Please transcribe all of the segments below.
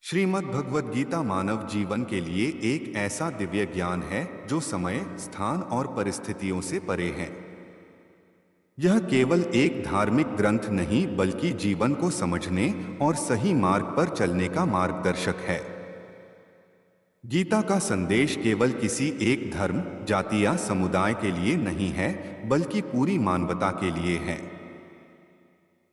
श्रीमद् भगवद गीता मानव जीवन के लिए एक ऐसा दिव्य ज्ञान है जो समय, स्थान और परिस्थितियों से परे है। यह केवल एक धार्मिक ग्रंथ नहीं बल्कि जीवन को समझने और सही मार्ग पर चलने का मार्गदर्शक है। गीता का संदेश केवल किसी एक धर्म, जाति या समुदाय के लिए नहीं है, बल्कि पूरी मानवता के लिए है।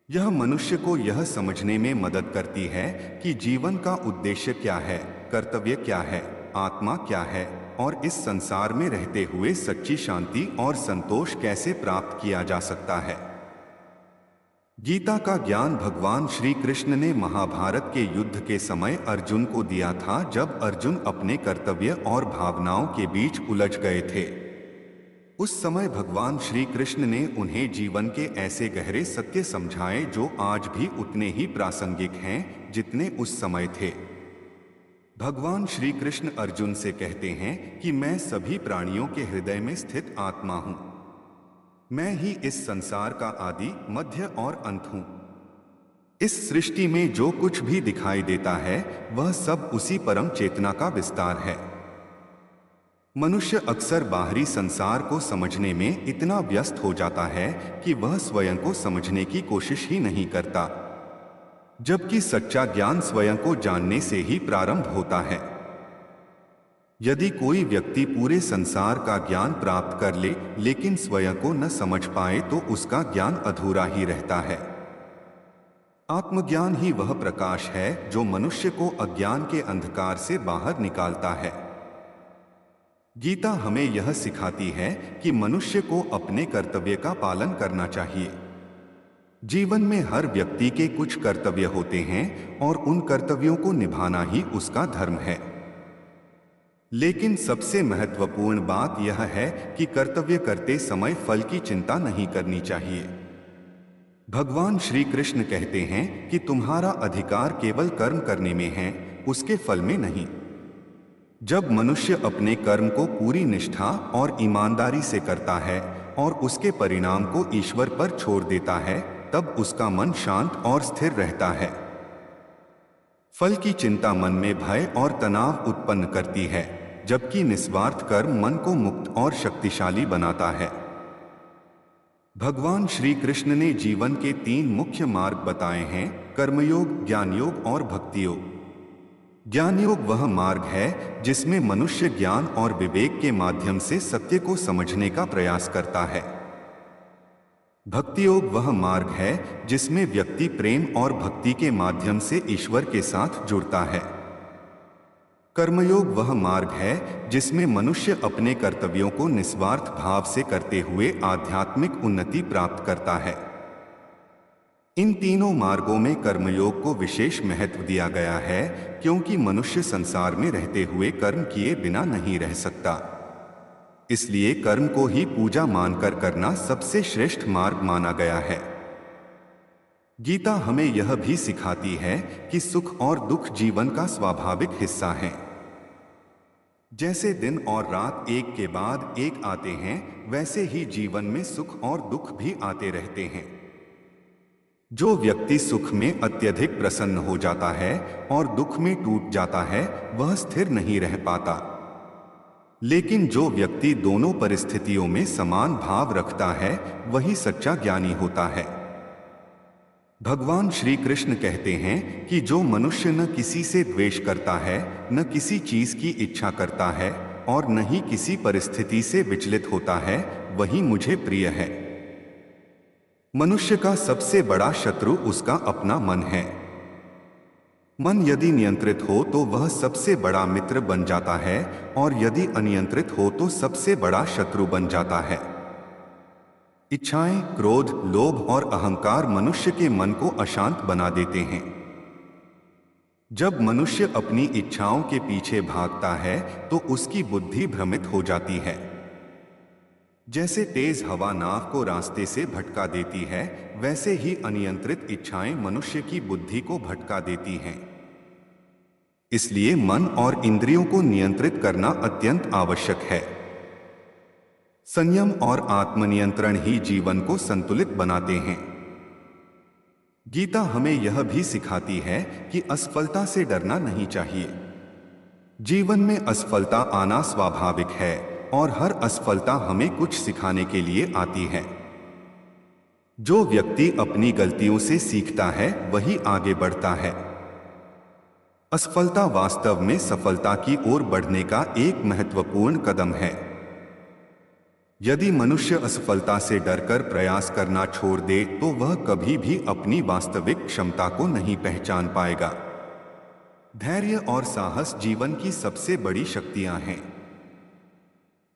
यह मनुष्य को यह समझने में मदद करती है कि जीवन का उद्देश्य क्या है, कर्तव्य क्या है, आत्मा क्या है और इस संसार में रहते हुए सच्ची शांति और संतोष कैसे प्राप्त किया जा सकता है। गीता का ज्ञान भगवान श्री कृष्ण ने महाभारत के युद्ध के समय अर्जुन को दिया था, जब अर्जुन अपने कर्तव्य और भावनाओं के बीच उलझ गए थे। उस समय भगवान श्री कृष्ण ने उन्हें जीवन के ऐसे गहरे सत्य समझाए जो आज भी उतने ही प्रासंगिक हैं जितने उस समय थे। भगवान श्री कृष्ण अर्जुन से कहते हैं कि मैं सभी प्राणियों के हृदय में स्थित आत्मा हूं। मैं ही इस संसार का आदि, मध्य और अंत हूं। इस सृष्टि में जो कुछ भी दिखाई देता है वह सब उसी परम चेतना का विस्तार है। मनुष्य अक्सर बाहरी संसार को समझने में इतना व्यस्त हो जाता है कि वह स्वयं को समझने की कोशिश ही नहीं करता, जबकि सच्चा ज्ञान स्वयं को जानने से ही प्रारंभ होता है। यदि कोई व्यक्ति पूरे संसार का ज्ञान प्राप्त कर ले लेकिन स्वयं को न समझ पाए तो उसका ज्ञान अधूरा ही रहता है। आत्मज्ञान ही वह प्रकाश है जो मनुष्य को अज्ञान के अंधकार से बाहर निकालता है। गीता हमें यह सिखाती है कि मनुष्य को अपने कर्तव्य का पालन करना चाहिए। जीवन में हर व्यक्ति के कुछ कर्तव्य होते हैं और उन कर्तव्यों को निभाना ही उसका धर्म है। लेकिन सबसे महत्वपूर्ण बात यह है कि कर्तव्य करते समय फल की चिंता नहीं करनी चाहिए। भगवान श्री कृष्ण कहते हैं कि तुम्हारा अधिकार केवल कर्म करने में है, उसके फल में नहीं। जब मनुष्य अपने कर्म को पूरी निष्ठा और ईमानदारी से करता है और उसके परिणाम को ईश्वर पर छोड़ देता है, तब उसका मन शांत और स्थिर रहता है। फल की चिंता मन में भय और तनाव उत्पन्न करती है, जबकि निस्वार्थ कर्म मन को मुक्त और शक्तिशाली बनाता है। भगवान श्री कृष्ण ने जीवन के 3 मुख्य मार्ग बताए हैं: कर्मयोग, ज्ञान योग और भक्ति योग। ज्ञान योग वह मार्ग है जिसमें मनुष्य ज्ञान और विवेक के माध्यम से सत्य को समझने का प्रयास करता है। भक्ति योग वह मार्ग है जिसमें व्यक्ति प्रेम और भक्ति के माध्यम से ईश्वर के साथ जुड़ता है। कर्मयोग वह मार्ग है जिसमें मनुष्य अपने कर्तव्यों को निस्वार्थ भाव से करते हुए आध्यात्मिक उन्नति प्राप्त करता है। इन तीनों मार्गों में कर्मयोग को विशेष महत्व दिया गया है, क्योंकि मनुष्य संसार में रहते हुए कर्म किए बिना नहीं रह सकता। इसलिए कर्म को ही पूजा मानकर करना सबसे श्रेष्ठ मार्ग माना गया है। गीता हमें यह भी सिखाती है कि सुख और दुख जीवन का स्वाभाविक हिस्सा है। जैसे दिन और रात एक के बाद एक आते हैं, वैसे ही जीवन में सुख और दुख भी आते रहते हैं। जो व्यक्ति सुख में अत्यधिक प्रसन्न हो जाता है और दुख में टूट जाता है, वह स्थिर नहीं रह पाता। लेकिन जो व्यक्ति दोनों परिस्थितियों में समान भाव रखता है, वही सच्चा ज्ञानी होता है। भगवान श्री कृष्ण कहते हैं कि जो मनुष्य न किसी से द्वेष करता है, न किसी चीज की इच्छा करता है और न ही किसी परिस्थिति से विचलित होता है, वही मुझे प्रिय है। मनुष्य का सबसे बड़ा शत्रु उसका अपना मन है। मन यदि नियंत्रित हो तो वह सबसे बड़ा मित्र बन जाता है और यदि अनियंत्रित हो तो सबसे बड़ा शत्रु बन जाता है। इच्छाएं, क्रोध, लोभ और अहंकार मनुष्य के मन को अशांत बना देते हैं। जब मनुष्य अपनी इच्छाओं के पीछे भागता है तो उसकी बुद्धि भ्रमित हो जाती है। जैसे तेज हवा नाव को रास्ते से भटका देती है, वैसे ही अनियंत्रित इच्छाएं मनुष्य की बुद्धि को भटका देती हैं। इसलिए मन और इंद्रियों को नियंत्रित करना अत्यंत आवश्यक है। संयम और आत्मनियंत्रण ही जीवन को संतुलित बनाते हैं। गीता हमें यह भी सिखाती है कि असफलता से डरना नहीं चाहिए। जीवन में असफलता आना स्वाभाविक है और हर असफलता हमें कुछ सिखाने के लिए आती है। जो व्यक्ति अपनी गलतियों से सीखता है वही आगे बढ़ता है। असफलता वास्तव में सफलता की ओर बढ़ने का एक महत्वपूर्ण कदम है। यदि मनुष्य असफलता से डरकर प्रयास करना छोड़ दे तो वह कभी भी अपनी वास्तविक क्षमता को नहीं पहचान पाएगा। धैर्य और साहस जीवन की सबसे बड़ी शक्तियां हैं।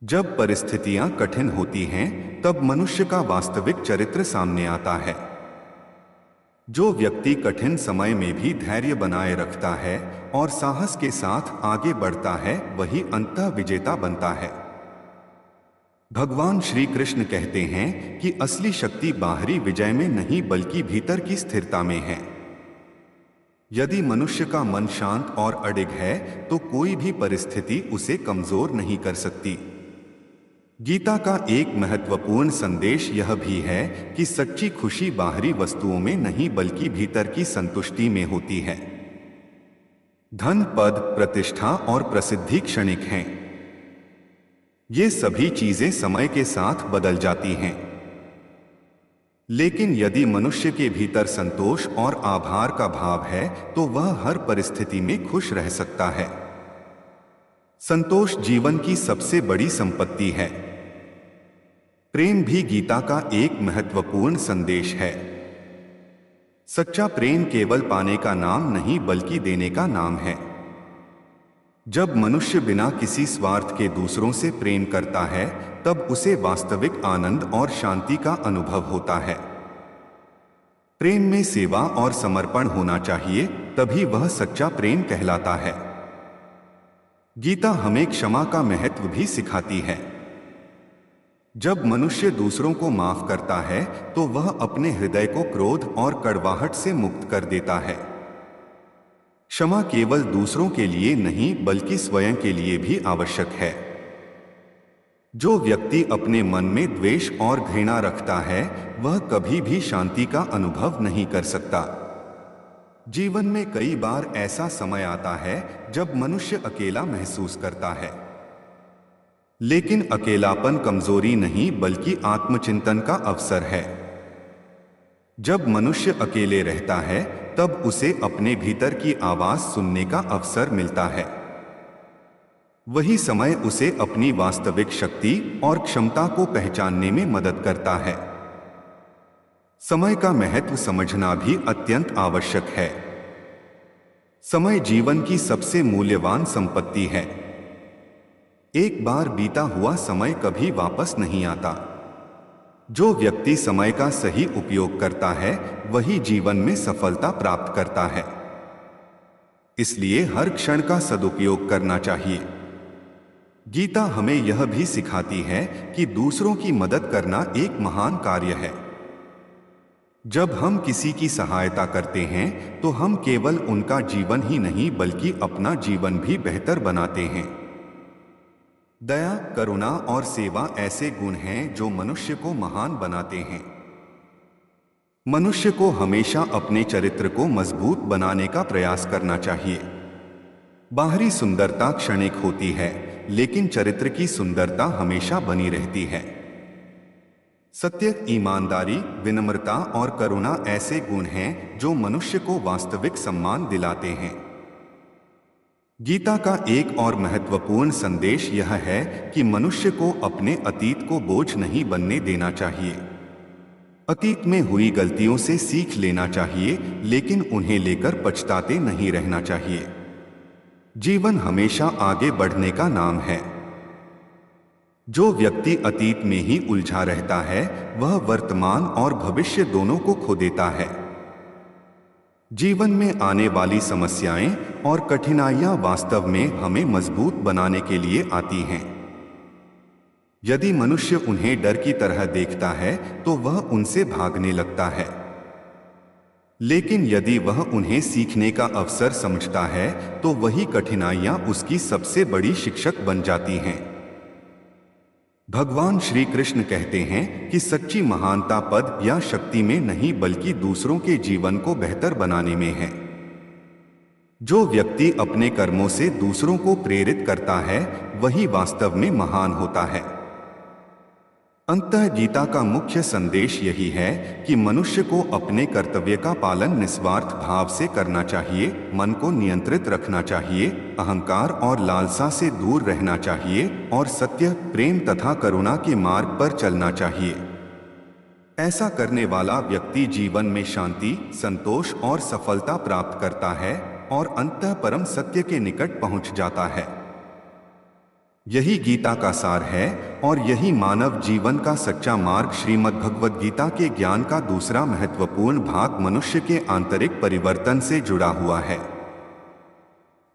जब परिस्थितियां कठिन होती हैं, तब मनुष्य का वास्तविक चरित्र सामने आता है। जो व्यक्ति कठिन समय में भी धैर्य बनाए रखता है और साहस के साथ आगे बढ़ता है, वही अंततः विजेता बनता है। भगवान श्री कृष्ण कहते हैं कि असली शक्ति बाहरी विजय में नहीं बल्कि भीतर की स्थिरता में है। यदि मनुष्य का मन शांत और अडिग है तो कोई भी परिस्थिति उसे कमजोर नहीं कर सकती। गीता का एक महत्वपूर्ण संदेश यह भी है कि सच्ची खुशी बाहरी वस्तुओं में नहीं बल्कि भीतर की संतुष्टि में होती है। धन, पद, प्रतिष्ठा और प्रसिद्धि क्षणिक हैं। ये सभी चीजें समय के साथ बदल जाती हैं। लेकिन यदि मनुष्य के भीतर संतोष और आभार का भाव है तो वह हर परिस्थिति में खुश रह सकता है। संतोष जीवन की सबसे बड़ी संपत्ति है। प्रेम भी गीता का एक महत्वपूर्ण संदेश है। सच्चा प्रेम केवल पाने का नाम नहीं बल्कि देने का नाम है। जब मनुष्य बिना किसी स्वार्थ के दूसरों से प्रेम करता है, तब उसे वास्तविक आनंद और शांति का अनुभव होता है। प्रेम में सेवा और समर्पण होना चाहिए, तभी वह सच्चा प्रेम कहलाता है। गीता हमें क्षमा का महत्व भी सिखाती है। जब मनुष्य दूसरों को माफ करता है तो वह अपने हृदय को क्रोध और कड़वाहट से मुक्त कर देता है। क्षमा केवल दूसरों के लिए नहीं बल्कि स्वयं के लिए भी आवश्यक है। जो व्यक्ति अपने मन में द्वेष और घृणा रखता है वह कभी भी शांति का अनुभव नहीं कर सकता। जीवन में कई बार ऐसा समय आता है जब मनुष्य अकेला महसूस करता है, लेकिन अकेलापन कमजोरी नहीं बल्कि आत्मचिंतन का अवसर है। जब मनुष्य अकेले रहता है तब उसे अपने भीतर की आवाज सुनने का अवसर मिलता है। वही समय उसे अपनी वास्तविक शक्ति और क्षमता को पहचानने में मदद करता है। समय का महत्व समझना भी अत्यंत आवश्यक है। समय जीवन की सबसे मूल्यवान संपत्ति है। एक बार बीता हुआ समय कभी वापस नहीं आता। जो व्यक्ति समय का सही उपयोग करता है वही जीवन में सफलता प्राप्त करता है। इसलिए हर क्षण का सदुपयोग करना चाहिए। गीता हमें यह भी सिखाती है कि दूसरों की मदद करना एक महान कार्य है। जब हम किसी की सहायता करते हैं तो हम केवल उनका जीवन ही नहीं बल्कि अपना जीवन भी बेहतर बनाते हैं। दया, करुणा और सेवा ऐसे गुण हैं जो मनुष्य को महान बनाते हैं। मनुष्य को हमेशा अपने चरित्र को मजबूत बनाने का प्रयास करना चाहिए। बाहरी सुंदरता क्षणिक होती है, लेकिन चरित्र की सुंदरता हमेशा बनी रहती है। सत्य, ईमानदारी, विनम्रता और करुणा ऐसे गुण हैं जो मनुष्य को वास्तविक सम्मान दिलाते हैं। गीता का एक और महत्वपूर्ण संदेश यह है कि मनुष्य को अपने अतीत को बोझ नहीं बनने देना चाहिए। अतीत में हुई गलतियों से सीख लेना चाहिए, लेकिन उन्हें लेकर पछताते नहीं रहना चाहिए। जीवन हमेशा आगे बढ़ने का नाम है। जो व्यक्ति अतीत में ही उलझा रहता है वह वर्तमान और भविष्य दोनों को खो देता है। जीवन में आने वाली समस्याएं और कठिनाइयां वास्तव में हमें मजबूत बनाने के लिए आती हैं। यदि मनुष्य उन्हें डर की तरह देखता है तो वह उनसे भागने लगता है, लेकिन यदि वह उन्हें सीखने का अवसर समझता है तो वही कठिनाइयां उसकी सबसे बड़ी शिक्षक बन जाती हैं। भगवान श्री कृष्ण कहते हैं कि सच्ची महानता पद या शक्ति में नहीं बल्कि दूसरों के जीवन को बेहतर बनाने में है। जो व्यक्ति अपने कर्मों से दूसरों को प्रेरित करता है वही वास्तव में महान होता है। अंततः गीता का मुख्य संदेश यही है कि मनुष्य को अपने कर्तव्य का पालन निस्वार्थ भाव से करना चाहिए, मन को नियंत्रित रखना चाहिए, अहंकार और लालसा से दूर रहना चाहिए और सत्य, प्रेम तथा करुणा के मार्ग पर चलना चाहिए। ऐसा करने वाला व्यक्ति जीवन में शांति, संतोष और सफलता प्राप्त करता है और अंततः परम सत्य के निकट पहुंच जाता है। यही गीता का सार है और यही मानव जीवन का सच्चा मार्ग। श्रीमद् भगवद गीता के ज्ञान का दूसरा महत्वपूर्ण भाग मनुष्य के आंतरिक परिवर्तन से जुड़ा हुआ है।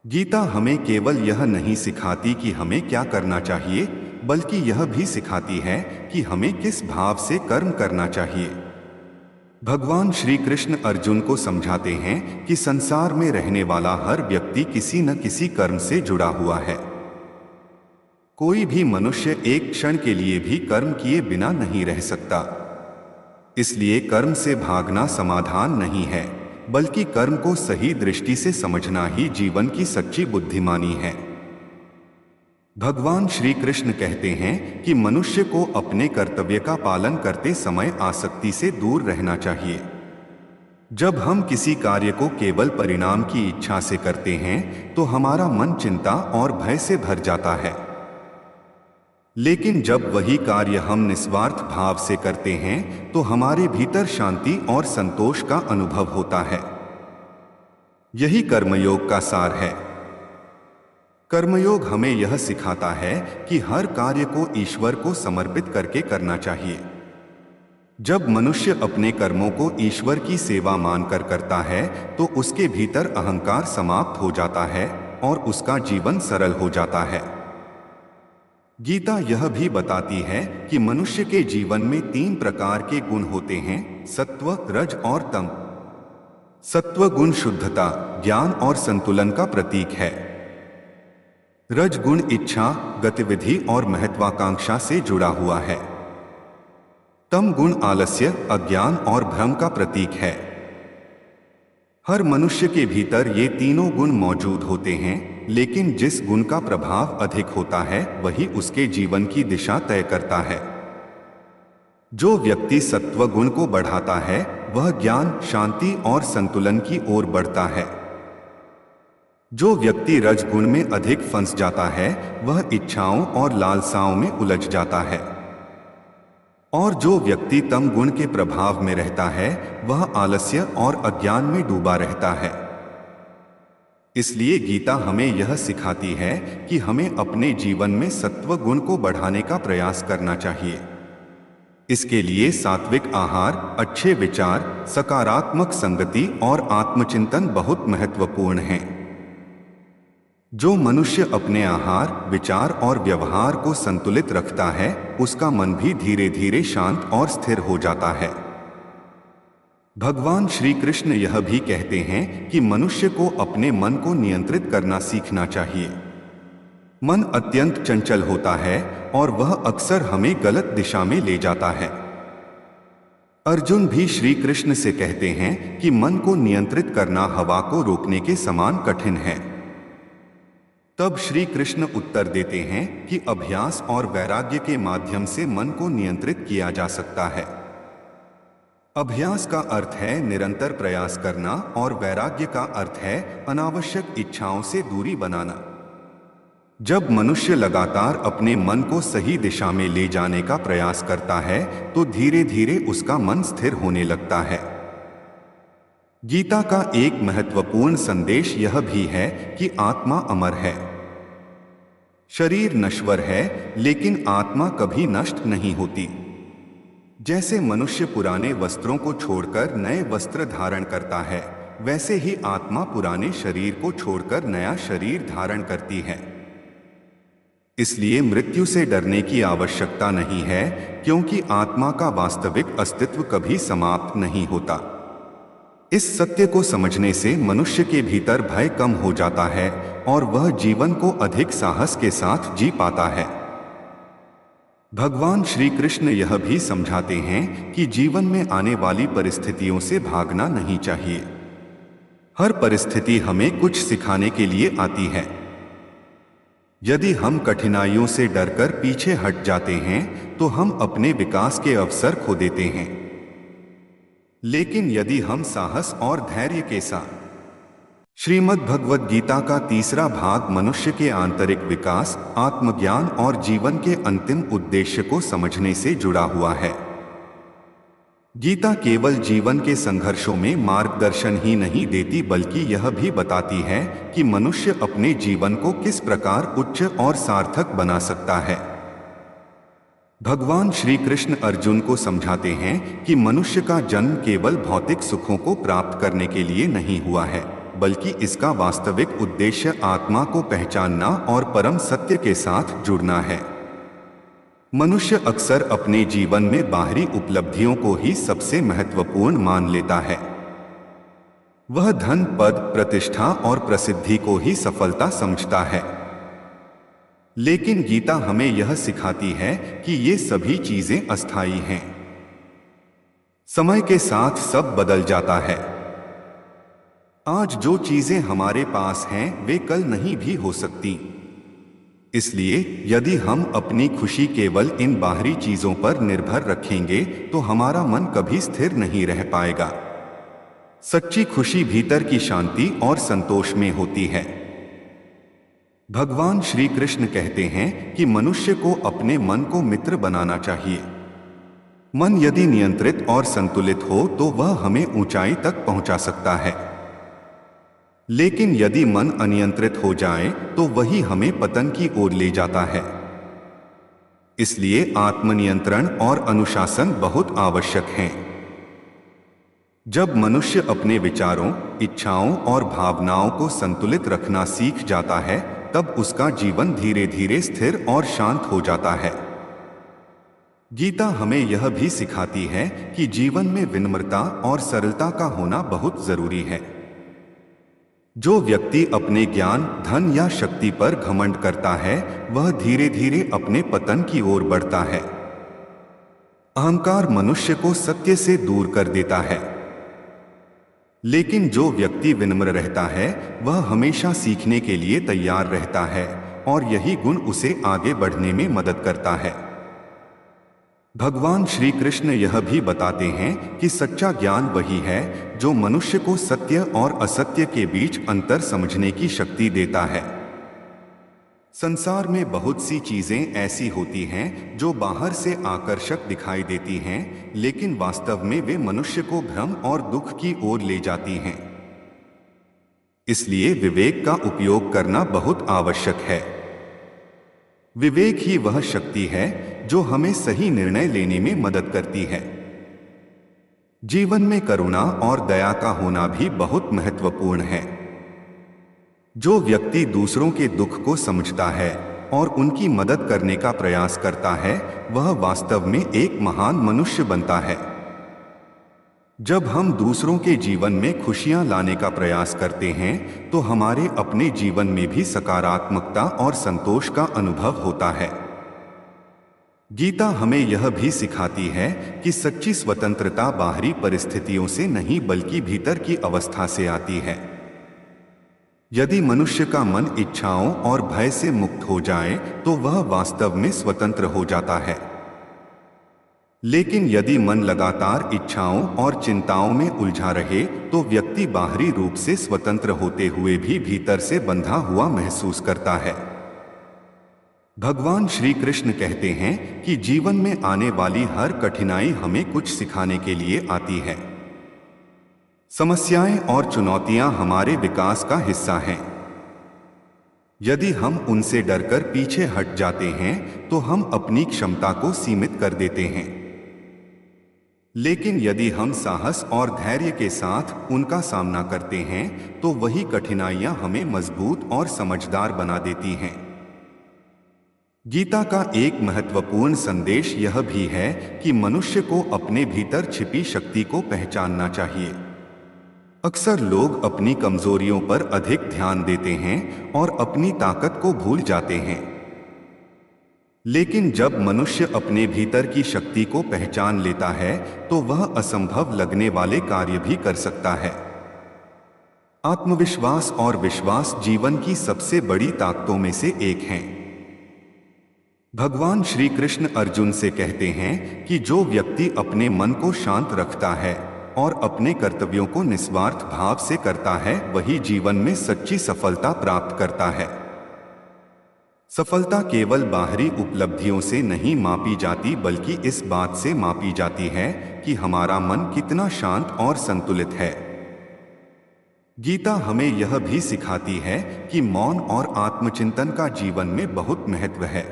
गीता हमें केवल यह नहीं सिखाती कि हमें क्या करना चाहिए, बल्कि यह भी सिखाती है कि हमें किस भाव से कर्म करना चाहिए। भगवान श्री कृष्ण अर्जुन को समझाते हैं कि संसार में रहने वाला हर व्यक्ति किसी न किसी कर्म से जुड़ा हुआ है। कोई भी मनुष्य एक क्षण के लिए भी कर्म किए बिना नहीं रह सकता। इसलिए कर्म से भागना समाधान नहीं है, बल्कि कर्म को सही दृष्टि से समझना ही जीवन की सच्ची बुद्धिमानी है। भगवान श्री कृष्ण कहते हैं कि मनुष्य को अपने कर्तव्य का पालन करते समय आसक्ति से दूर रहना चाहिए। जब हम किसी कार्य को केवल परिणाम की इच्छा से करते हैं तो हमारा मन चिंता और भय से भर जाता है। लेकिन जब वही कार्य हम निस्वार्थ भाव से करते हैं तो हमारे भीतर शांति और संतोष का अनुभव होता है। यही कर्मयोग का सार है। कर्मयोग हमें यह सिखाता है कि हर कार्य को ईश्वर को समर्पित करके करना चाहिए। जब मनुष्य अपने कर्मों को ईश्वर की सेवा मानकर करता है तो उसके भीतर अहंकार समाप्त हो जाता है और उसका जीवन सरल हो जाता है। गीता यह भी बताती है कि मनुष्य के जीवन में 3 प्रकार के गुण होते हैं, सत्व, रज और तम। सत्व गुण शुद्धता, ज्ञान और संतुलन का प्रतीक है। रज गुण इच्छा, गतिविधि और महत्वाकांक्षा से जुड़ा हुआ है। तम गुण आलस्य, अज्ञान और भ्रम का प्रतीक है। हर मनुष्य के भीतर ये तीनों गुण मौजूद होते हैं, लेकिन जिस गुण का प्रभाव अधिक होता है वही उसके जीवन की दिशा तय करता है। जो व्यक्ति सत्व गुण को बढ़ाता है वह ज्ञान, शांति और संतुलन की ओर बढ़ता है। जो व्यक्ति रज गुण में अधिक फंस जाता है वह इच्छाओं और लालसाओं में उलझ जाता है। और जो व्यक्ति तम गुण के प्रभाव में रहता है वह आलस्य और अज्ञान में डूबा रहता है। इसलिए गीता हमें यह सिखाती है कि हमें अपने जीवन में सत्व गुण को बढ़ाने का प्रयास करना चाहिए। इसके लिए सात्विक आहार, अच्छे विचार, सकारात्मक संगति और आत्मचिंतन बहुत महत्वपूर्ण हैं। जो मनुष्य अपने आहार, विचार और व्यवहार को संतुलित रखता है उसका मन भी धीरे धीरे शांत और स्थिर हो जाता है। भगवान श्री कृष्ण यह भी कहते हैं कि मनुष्य को अपने मन को नियंत्रित करना सीखना चाहिए। मन अत्यंत चंचल होता है और वह अक्सर हमें गलत दिशा में ले जाता है। अर्जुन भी श्री कृष्ण से कहते हैं कि मन को नियंत्रित करना हवा को रोकने के समान कठिन है। तब श्री कृष्ण उत्तर देते हैं कि अभ्यास और वैराग्य के माध्यम से मन को नियंत्रित किया जा सकता है। अभ्यास का अर्थ है निरंतर प्रयास करना और वैराग्य का अर्थ है अनावश्यक इच्छाओं से दूरी बनाना। जब मनुष्य लगातार अपने मन को सही दिशा में ले जाने का प्रयास करता है तो धीरे धीरे उसका मन स्थिर होने लगता है। गीता का एक महत्वपूर्ण संदेश यह भी है कि आत्मा अमर है। शरीर नश्वर है लेकिन आत्मा कभी नष्ट नहीं होती। जैसे मनुष्य पुराने वस्त्रों को छोड़कर नए वस्त्र धारण करता है, वैसे ही आत्मा पुराने शरीर को छोड़कर नया शरीर धारण करती है। इसलिए मृत्यु से डरने की आवश्यकता नहीं है, क्योंकि आत्मा का वास्तविक अस्तित्व कभी समाप्त नहीं होता। इस सत्य को समझने से मनुष्य के भीतर भय कम हो जाता है और वह जीवन को अधिक साहस के साथ जी पाता है। भगवान श्री कृष्ण यह भी समझाते हैं कि जीवन में आने वाली परिस्थितियों से भागना नहीं चाहिए। हर परिस्थिति हमें कुछ सिखाने के लिए आती है। यदि हम कठिनाइयों से डरकर पीछे हट जाते हैं तो हम अपने विकास के अवसर खो देते हैं। लेकिन यदि हम साहस और धैर्य के साथ श्रीमद् भगवद गीता का तीसरा भाग मनुष्य के आंतरिक विकास, आत्मज्ञान और जीवन के अंतिम उद्देश्य को समझने से जुड़ा हुआ है। गीता केवल जीवन के संघर्षों में मार्गदर्शन ही नहीं देती बल्कि यह भी बताती है कि मनुष्य अपने जीवन को किस प्रकार उच्च और सार्थक बना सकता है। भगवान श्री कृष्ण अर्जुन को समझाते हैं कि मनुष्य का जन्म केवल भौतिक सुखों को प्राप्त करने के लिए नहीं हुआ है, बल्कि इसका वास्तविक उद्देश्य आत्मा को पहचानना और परम सत्य के साथ जुड़ना है। मनुष्य अक्सर अपने जीवन में बाहरी उपलब्धियों को ही सबसे महत्वपूर्ण मान लेता है। वह धन, पद, प्रतिष्ठा और प्रसिद्धि को ही सफलता समझता है। लेकिन गीता हमें यह सिखाती है कि ये सभी चीजें अस्थायी हैं। समय के साथ सब बदल जाता है। आज जो चीजें हमारे पास हैं वे कल नहीं भी हो सकती। इसलिए यदि हम अपनी खुशी केवल इन बाहरी चीजों पर निर्भर रखेंगे तो हमारा मन कभी स्थिर नहीं रह पाएगा। सच्ची खुशी भीतर की शांति और संतोष में होती है। भगवान श्री कृष्ण कहते हैं कि मनुष्य को अपने मन को मित्र बनाना चाहिए। मन यदि नियंत्रित और संतुलित हो तो वह हमें ऊंचाई तक पहुंचा सकता है। लेकिन यदि मन अनियंत्रित हो जाए तो वही हमें पतन की ओर ले जाता है। इसलिए आत्मनियंत्रण और अनुशासन बहुत आवश्यक हैं। जब मनुष्य अपने विचारों, इच्छाओं और भावनाओं को संतुलित रखना सीख जाता है तब उसका जीवन धीरे धीरे स्थिर और शांत हो जाता है। गीता हमें यह भी सिखाती है कि जीवन में विनम्रता और सरलता का होना बहुत जरूरी है। जो व्यक्ति अपने ज्ञान, धन या शक्ति पर घमंड करता है वह धीरे धीरे अपने पतन की ओर बढ़ता है। अहंकार मनुष्य को सत्य से दूर कर देता है। लेकिन जो व्यक्ति विनम्र रहता है वह हमेशा सीखने के लिए तैयार रहता है और यही गुण उसे आगे बढ़ने में मदद करता है। भगवान श्री कृष्ण यह भी बताते हैं कि सच्चा ज्ञान वही है जो मनुष्य को सत्य और असत्य के बीच अंतर समझने की शक्ति देता है। संसार में बहुत सी चीजें ऐसी होती हैं जो बाहर से आकर्षक दिखाई देती हैं, लेकिन वास्तव में वे मनुष्य को भ्रम और दुख की ओर ले जाती हैं। इसलिए विवेक का उपयोग करना बहुत आवश्यक है। विवेक ही वह शक्ति है जो हमें सही निर्णय लेने में मदद करती है। जीवन में करुणा और दया का होना भी बहुत महत्वपूर्ण है। जो व्यक्ति दूसरों के दुख को समझता है और उनकी मदद करने का प्रयास करता है वह वास्तव में एक महान मनुष्य बनता है। जब हम दूसरों के जीवन में खुशियां लाने का प्रयास करते हैं तो हमारे अपने जीवन में भी सकारात्मकता और संतोष का अनुभव होता है। गीता हमें यह भी सिखाती है कि सच्ची स्वतंत्रता बाहरी परिस्थितियों से नहीं बल्कि भीतर की अवस्था से आती है। यदि मनुष्य का मन इच्छाओं और भय से मुक्त हो जाए तो वह वास्तव में स्वतंत्र हो जाता है। लेकिन यदि मन लगातार इच्छाओं और चिंताओं में उलझा रहे तो व्यक्ति बाहरी रूप से स्वतंत्र होते हुए भी भीतर से बंधा हुआ महसूस करता है। भगवान श्री कृष्ण कहते हैं कि जीवन में आने वाली हर कठिनाई हमें कुछ सिखाने के लिए आती है। समस्याएं और चुनौतियां हमारे विकास का हिस्सा हैं। यदि हम उनसे डरकर पीछे हट जाते हैं तो हम अपनी क्षमता को सीमित कर देते हैं। लेकिन यदि हम साहस और धैर्य के साथ उनका सामना करते हैं तो वही कठिनाइयां हमें मजबूत और समझदार बना देती हैं। गीता का एक महत्वपूर्ण संदेश यह भी है कि मनुष्य को अपने भीतर छिपी शक्ति को पहचानना चाहिए। अक्सर लोग अपनी कमजोरियों पर अधिक ध्यान देते हैं और अपनी ताकत को भूल जाते हैं। लेकिन जब मनुष्य अपने भीतर की शक्ति को पहचान लेता है तो वह असंभव लगने वाले कार्य भी कर सकता है। आत्मविश्वास और विश्वास जीवन की सबसे बड़ी ताकतों में से एक हैं। भगवान श्री कृष्ण अर्जुन से कहते हैं कि जो व्यक्ति अपने मन को शांत रखता है और अपने कर्तव्यों को निस्वार्थ भाव से करता है वही जीवन में सच्ची सफलता प्राप्त करता है। सफलता केवल बाहरी उपलब्धियों से नहीं मापी जाती बल्कि इस बात से मापी जाती है कि हमारा मन कितना शांत और संतुलित है। गीता हमें यह भी सिखाती है कि मौन और आत्मचिंतन का जीवन में बहुत महत्व है।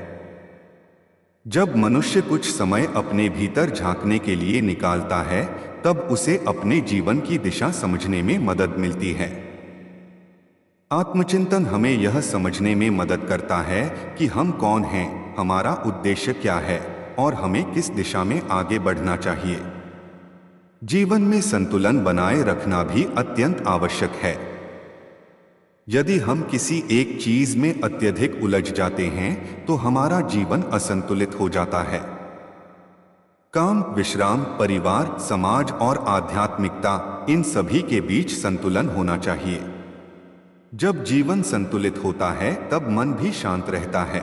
जब मनुष्य कुछ समय अपने भीतर झांकने के लिए निकालता है तब उसे अपने जीवन की दिशा समझने में मदद मिलती है। आत्मचिंतन हमें यह समझने में मदद करता है कि हम कौन हैं, हमारा उद्देश्य क्या है और हमें किस दिशा में आगे बढ़ना चाहिए। जीवन में संतुलन बनाए रखना भी अत्यंत आवश्यक है। यदि हम किसी एक चीज में अत्यधिक उलझ जाते हैं तो हमारा जीवन असंतुलित हो जाता है। काम, विश्राम, परिवार, समाज और आध्यात्मिकता, इन सभी के बीच संतुलन होना चाहिए। जब जीवन संतुलित होता है तब मन भी शांत रहता है।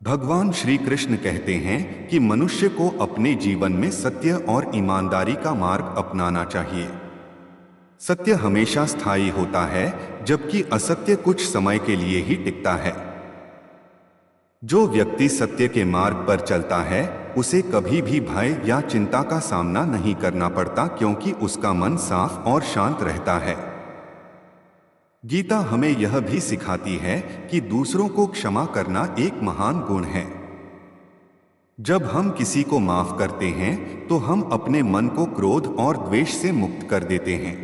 भगवान श्री कृष्ण कहते हैं कि मनुष्य को अपने जीवन में सत्य और ईमानदारी का मार्ग अपनाना चाहिए। सत्य हमेशा स्थायी होता है जबकि असत्य कुछ समय के लिए ही टिकता है। जो व्यक्ति सत्य के मार्ग पर चलता है उसे कभी भी भय या चिंता का सामना नहीं करना पड़ता क्योंकि उसका मन साफ और शांत रहता है। गीता हमें यह भी सिखाती है कि दूसरों को क्षमा करना एक महान गुण है। जब हम किसी को माफ करते हैं तो हम अपने मन को क्रोध और द्वेष से मुक्त कर देते हैं।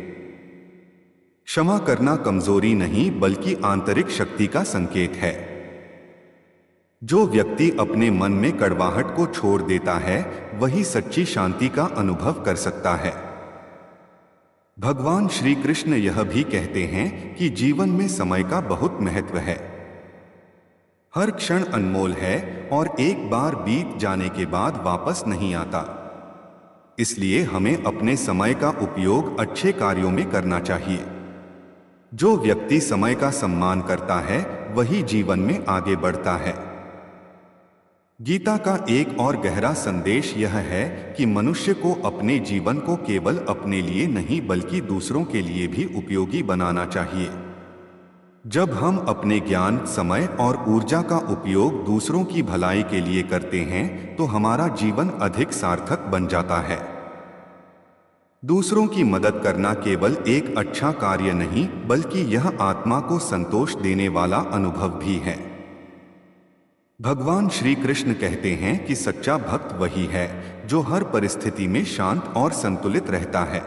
क्षमा करना कमजोरी नहीं बल्कि आंतरिक शक्ति का संकेत है। जो व्यक्ति अपने मन में कड़वाहट को छोड़ देता है वही सच्ची शांति का अनुभव कर सकता है। भगवान श्री कृष्ण यह भी कहते हैं कि जीवन में समय का बहुत महत्व है। हर क्षण अनमोल है और एक बार बीत जाने के बाद वापस नहीं आता। इसलिए हमें अपने समय का उपयोग अच्छे कार्यों में करना चाहिए। जो व्यक्ति समय का सम्मान करता है वही जीवन में आगे बढ़ता है। गीता का एक और गहरा संदेश यह है कि मनुष्य को अपने जीवन को केवल अपने लिए नहीं बल्कि दूसरों के लिए भी उपयोगी बनाना चाहिए। जब हम अपने ज्ञान, समय और ऊर्जा का उपयोग दूसरों की भलाई के लिए करते हैं तो हमारा जीवन अधिक सार्थक बन जाता है। दूसरों की मदद करना केवल एक अच्छा कार्य नहीं बल्कि यह आत्मा को संतोष देने वाला अनुभव भी है। भगवान श्री कृष्ण कहते हैं कि सच्चा भक्त वही है जो हर परिस्थिति में शांत और संतुलित रहता है।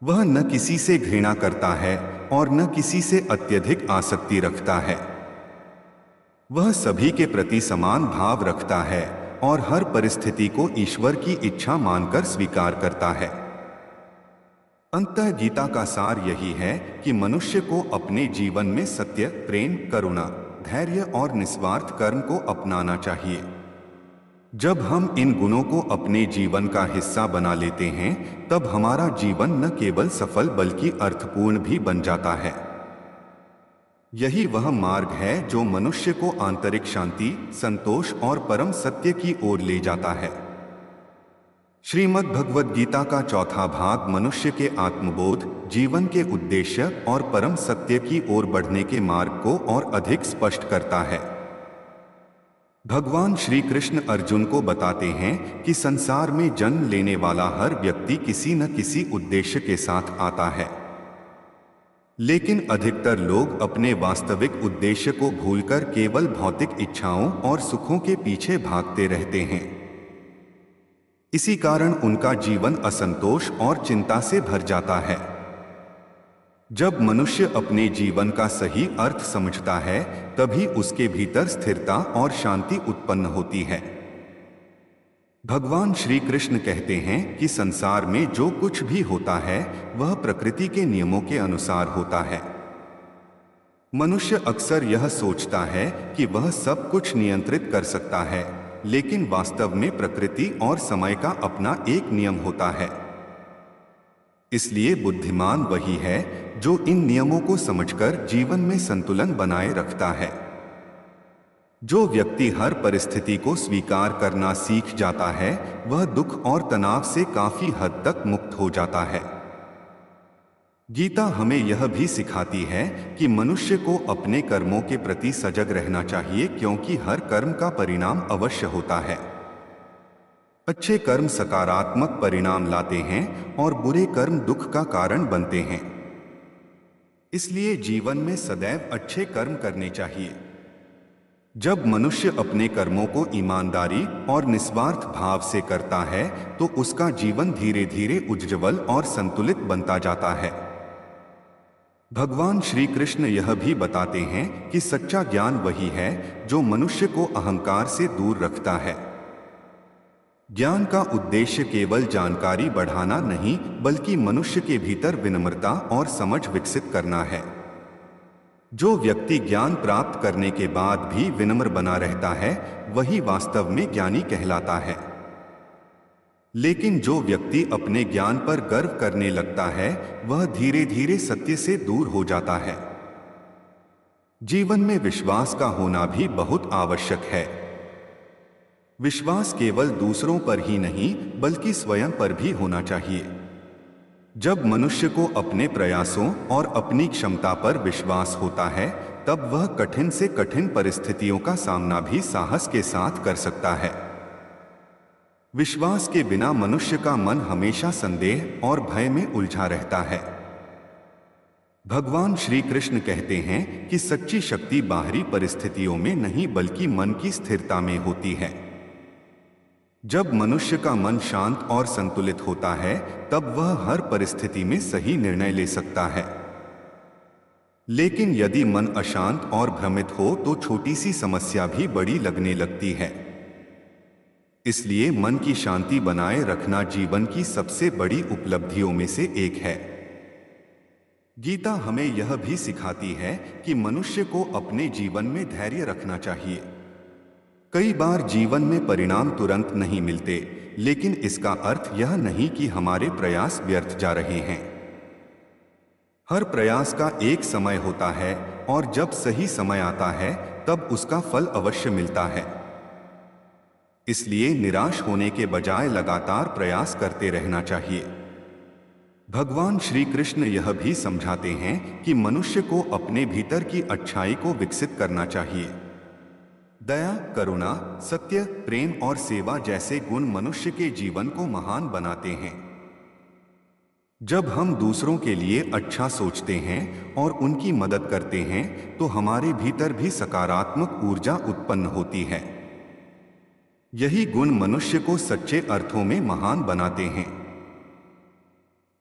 वह न किसी से घृणा करता है और न किसी से अत्यधिक आसक्ति रखता है। वह सभी के प्रति समान भाव रखता है और हर परिस्थिति को ईश्वर की इच्छा मानकर स्वीकार करता है। अंततः गीता का सार यही है कि मनुष्य को अपने जीवन में सत्य, प्रेम, करुणा, धैर्य और निस्वार्थ कर्म को अपनाना चाहिए। जब हम इन गुणों को अपने जीवन का हिस्सा बना लेते हैं तब हमारा जीवन न केवल सफल बल्कि अर्थपूर्ण भी बन जाता है। यही वह मार्ग है जो मनुष्य को आंतरिक शांति, संतोष और परम सत्य की ओर ले जाता है। श्रीमद् भगवद गीता का चौथा भाग मनुष्य के आत्मबोध, जीवन के उद्देश्य और परम सत्य की ओर बढ़ने के मार्ग को और अधिक स्पष्ट करता है। भगवान श्री कृष्ण अर्जुन को बताते हैं कि संसार में जन्म लेने वाला हर व्यक्ति किसी न किसी उद्देश्य के साथ आता है, लेकिन अधिकतर लोग अपने वास्तविक उद्देश्य को भूलकर केवल भौतिक इच्छाओं और सुखों के पीछे भागते रहते हैं। इसी कारण उनका जीवन असंतोष और चिंता से भर जाता है। जब मनुष्य अपने जीवन का सही अर्थ समझता है तभी उसके भीतर स्थिरता और शांति उत्पन्न होती है। भगवान श्री कृष्ण कहते हैं कि संसार में जो कुछ भी होता है वह प्रकृति के नियमों के अनुसार होता है। मनुष्य अक्सर यह सोचता है कि वह सब कुछ नियंत्रित कर सकता है, लेकिन वास्तव में प्रकृति और समय का अपना एक नियम होता है। इसलिए बुद्धिमान वही है जो इन नियमों को समझकर जीवन में संतुलन बनाए रखता है। जो व्यक्ति हर परिस्थिति को स्वीकार करना सीख जाता है, वह दुख और तनाव से काफी हद तक मुक्त हो जाता है। गीता हमें यह भी सिखाती है कि मनुष्य को अपने कर्मों के प्रति सजग रहना चाहिए, क्योंकि हर कर्म का परिणाम अवश्य होता है। अच्छे कर्म सकारात्मक परिणाम लाते हैं और बुरे कर्म दुख का कारण बनते हैं। इसलिए जीवन में सदैव अच्छे कर्म करने चाहिए। जब मनुष्य अपने कर्मों को ईमानदारी और निस्वार्थ भाव से करता है, तो उसका जीवन धीरे धीरे उज्ज्वल और संतुलित बनता जाता है। भगवान श्री कृष्ण यह भी बताते हैं कि सच्चा ज्ञान वही है जो मनुष्य को अहंकार से दूर रखता है। ज्ञान का उद्देश्य केवल जानकारी बढ़ाना नहीं, बल्कि मनुष्य के भीतर विनम्रता और समझ विकसित करना है। जो व्यक्ति ज्ञान प्राप्त करने के बाद भी विनम्र बना रहता है, वही वास्तव में ज्ञानी कहलाता है। लेकिन जो व्यक्ति अपने ज्ञान पर गर्व करने लगता है, वह धीरे धीरे सत्य से दूर हो जाता है। जीवन में विश्वास का होना भी बहुत आवश्यक है। विश्वास केवल दूसरों पर ही नहीं, बल्कि स्वयं पर भी होना चाहिए। जब मनुष्य को अपने प्रयासों और अपनी क्षमता पर विश्वास होता है, तब वह कठिन से कठिन परिस्थितियों का सामना भी साहस के साथ कर सकता है। विश्वास के बिना मनुष्य का मन हमेशा संदेह और भय में उलझा रहता है। भगवान श्री कृष्ण कहते हैं कि सच्ची शक्ति बाहरी परिस्थितियों में नहीं, बल्कि मन की स्थिरता में होती है। जब मनुष्य का मन शांत और संतुलित होता है, तब वह हर परिस्थिति में सही निर्णय ले सकता है। लेकिन यदि मन अशांत और भ्रमित हो, तो छोटी सी समस्या भी बड़ी लगने लगती है। इसलिए मन की शांति बनाए रखना जीवन की सबसे बड़ी उपलब्धियों में से एक है। गीता हमें यह भी सिखाती है कि मनुष्य को अपने जीवन में धैर्य रखना चाहिए। कई बार जीवन में परिणाम तुरंत नहीं मिलते, लेकिन इसका अर्थ यह नहीं कि हमारे प्रयास व्यर्थ जा रहे हैं। हर प्रयास का एक समय होता है, और जब सही समय आता है, तब उसका फल अवश्य मिलता है। इसलिए निराश होने के बजाय लगातार प्रयास करते रहना चाहिए। भगवान श्री कृष्ण यह भी समझाते हैं कि मनुष्य को अपने भीतर की अच्छाई को विकसित करना चाहिए। दया, करुणा, सत्य, प्रेम और सेवा जैसे गुण मनुष्य के जीवन को महान बनाते हैं। जब हम दूसरों के लिए अच्छा सोचते हैं और उनकी मदद करते हैं, तो हमारे भीतर भी सकारात्मक ऊर्जा उत्पन्न होती है। यही गुण मनुष्य को सच्चे अर्थों में महान बनाते हैं।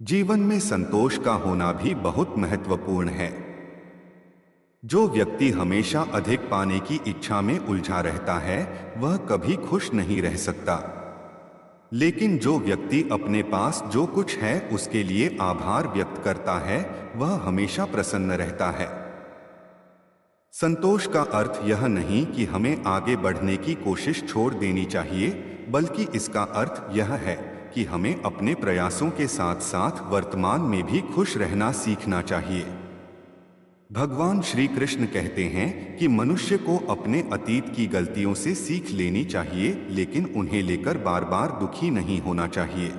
जीवन में संतोष का होना भी बहुत महत्वपूर्ण है। जो व्यक्ति हमेशा अधिक पाने की इच्छा में उलझा रहता है, वह कभी खुश नहीं रह सकता। लेकिन जो व्यक्ति अपने पास जो कुछ है उसके लिए आभार व्यक्त करता है, वह हमेशा प्रसन्न रहता है। संतोष का अर्थ यह नहीं कि हमें आगे बढ़ने की कोशिश छोड़ देनी चाहिए, बल्कि इसका अर्थ यह है कि हमें अपने प्रयासों के साथ साथ वर्तमान में भी खुश रहना सीखना चाहिए। भगवान श्री कृष्ण कहते हैं कि मनुष्य को अपने अतीत की गलतियों से सीख लेनी चाहिए, लेकिन उन्हें लेकर बार बार दुखी नहीं होना चाहिए।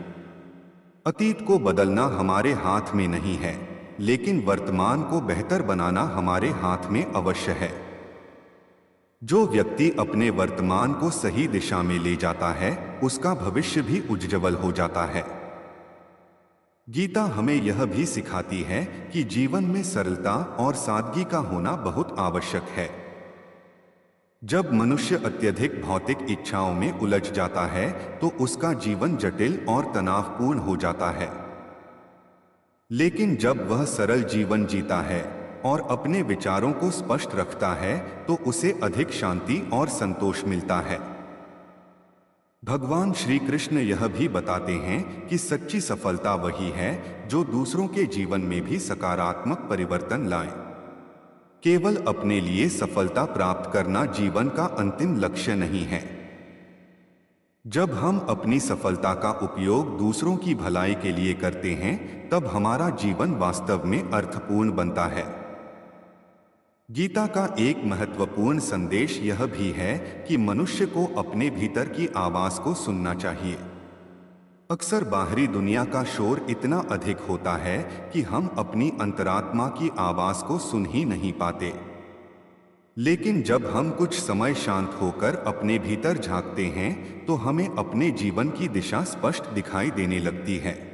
अतीत को बदलना हमारे हाथ में नहीं है, लेकिन वर्तमान को बेहतर बनाना हमारे हाथ में अवश्य है। जो व्यक्ति अपने वर्तमान को सही दिशा में ले जाता है, उसका भविष्य भी उज्ज्वल हो जाता है। गीता हमें यह भी सिखाती है कि जीवन में सरलता और सादगी का होना बहुत आवश्यक है। जब मनुष्य अत्यधिक भौतिक इच्छाओं में उलझ जाता है, तो उसका जीवन जटिल और तनावपूर्ण हो जाता है। लेकिन जब वह सरल जीवन जीता है और अपने विचारों को स्पष्ट रखता है, तो उसे अधिक शांति और संतोष मिलता है। भगवान श्री कृष्ण यह भी बताते हैं कि सच्ची सफलता वही है जो दूसरों के जीवन में भी सकारात्मक परिवर्तन लाए। केवल अपने लिए सफलता प्राप्त करना जीवन का अंतिम लक्ष्य नहीं है। जब हम अपनी सफलता का उपयोग दूसरों की भलाई के लिए करते हैं, तब हमारा जीवन वास्तव में अर्थपूर्ण बनता है। गीता का एक महत्वपूर्ण संदेश यह भी है कि मनुष्य को अपने भीतर की आवाज को सुनना चाहिए। अक्सर बाहरी दुनिया का शोर इतना अधिक होता है कि हम अपनी अंतरात्मा की आवाज को सुन ही नहीं पाते। लेकिन जब हम कुछ समय शांत होकर अपने भीतर झांकते हैं, तो हमें अपने जीवन की दिशा स्पष्ट दिखाई देने लगती है।